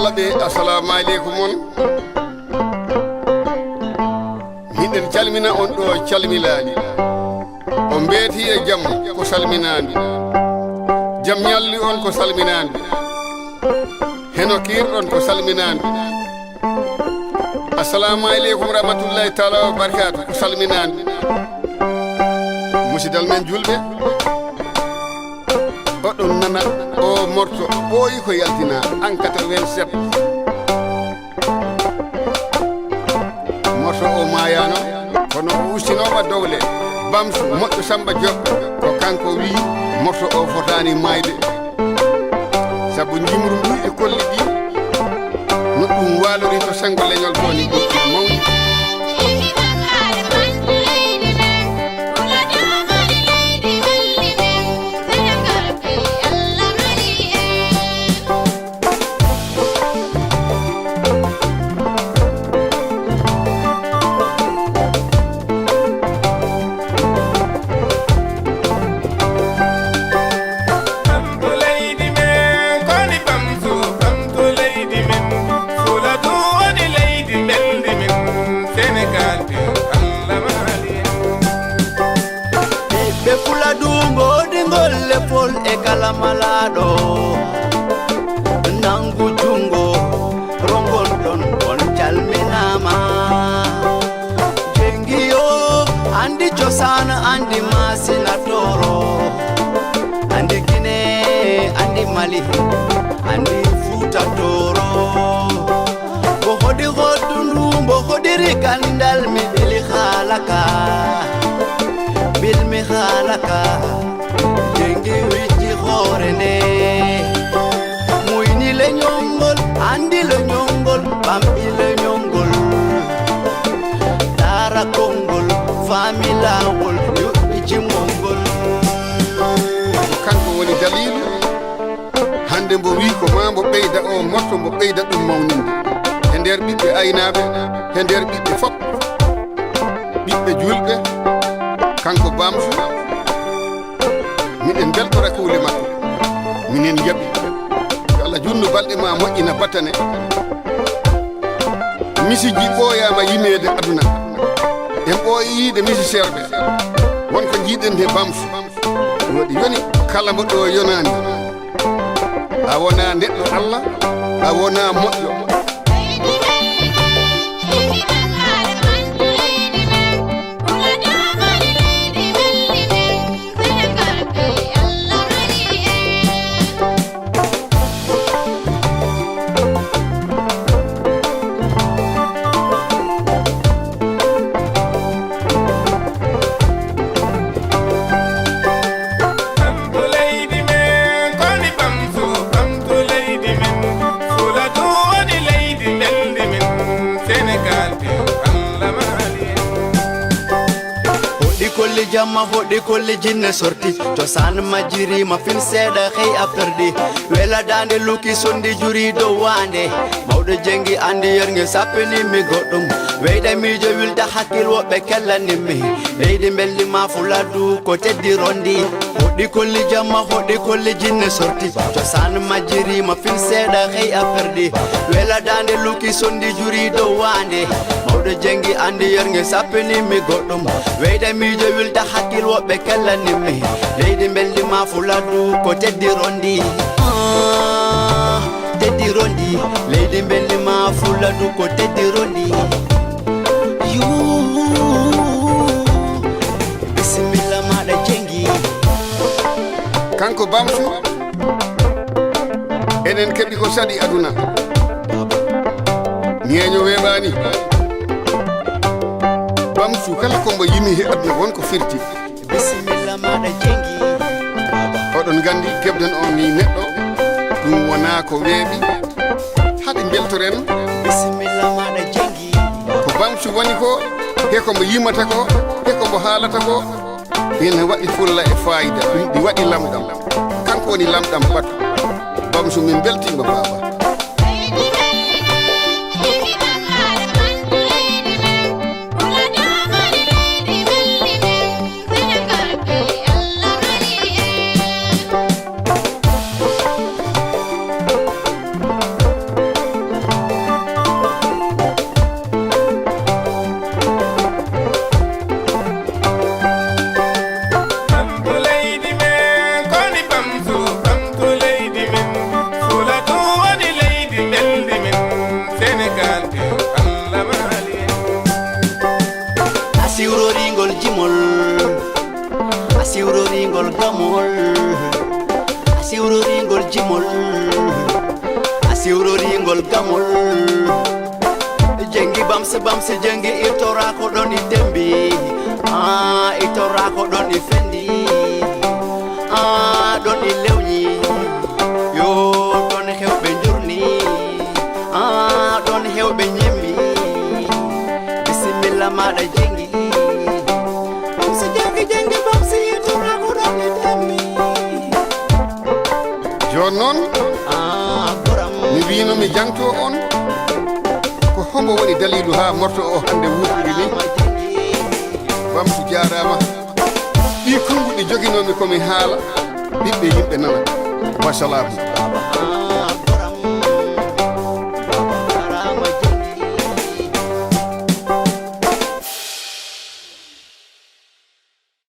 Allah ɓe assalamu aleykum on miɗen calmina on ɗo calmilaali o mbeeti e jam ko salminaandi jam ñalli on ko salminaandi heno kiirɗon ko salminaandi assalamu aleykum rahmatullahi taala wa barakatu ko salminaandi musidal men julɓe oɗon nana o morto ɓooyi ko yaltina en 87 morto o maayano kono o ustinoma dowle bamsu moƴƴo samba joɓɓe ko kanko wi morto o fotani mayde sabu jimru ndu e kolli ɗi no ɗum walori to sengo leñol toni ɗum mawni malaɗo nangu jungo rongol ɗon on calminama jengiyo andi cosaan andi masinatoro andi Guine andi Mali andi futatoro bo hodi goddundu bo hodiri kandal mi bili halaka bilmi halaka jengi wici horene muyni le nyongol andi le nyongol bambi le nyongol dara kongol famila wol wici mongol kanko woni dalilu hande mbo wi ko mambo ɓeyda o morto mbo ɓeyda ɗum mawninde e nder ɓiɓɓe aynaɓe e nder ɓiɓɓe fop ɓiɓɓe julɓe kanko bamsu miɗen beltora kuule makko minen jaɓi yo Allah junnu balɗe ma moƴƴina battane misiji ɓooyama yimede aduna en ɓooyi yiide misi serɓe wonko jiiɗen he bamsu waɗi yoni kala mo ɗo yonani a wona neɗɗo Allah a wona moƴƴo jamma hoɗi kolli jinne sorti cosaan majjiri ma fin seeɗa hey a perdi wela dande luki sondi juri dow wande mawɗo jengi andi yerge sappini mi goɗɗum weyda miijo wilda hakkil woɓɓe kellanimmi leydi bellima fuladu ko teddi rondi hoɗi kolli jamma hoɗi kolli jinne sorti cosaan majjiri ma fin seeɗa hey a perdi wela dande luki sondi juri dow wande mawɗo jengi andi yerge sappini mi goɗɗum weyda miijo wilda hakkil woɓɓe kellanimmi leydi bellima fuladu ko teddi rondi teddi rondi leydi bellima fuladu ko teddi rondi bisimilla maɗa jengi kanko bamsu enen keɓi ko saɗi aduna ñeeño weɓani bamsu kala kombo yimi he aduna wonko firti bisimilla maɗa jengi oɗon gandi keɓden on ni neɗɗo ɗum wona ko weeɓi haɗe beltoren bisimilla maɗa jengi ko bamsu woni ko he kombo yimata ko he kombo haalata ko ina waɗi fulla e fayida ɗi waɗi lamɗam kanko woni lamɗam batu bamsu min beltima baba siwroringol jimol a siwroringol gamol a siwroringol jimol a siwroringol gamol jengi bamse bamse jengi itora ko ɗon i dembi itora ko ɗon i fendi ɗon i lewñi yo ɗon hewɓe jurni ɗon hewɓe ñemmi bisimilla maɗa jengi bamse jengi jengi bamse itora ko ɗon i dembi joni noon goram mi wino mi jangto on ko hombo woni dalilu ha morto o hande wurtiri ni bamsu jarama ɗi konguɗi joguinomi komi haala ɓiɓɓe yimɓe nana wasalamu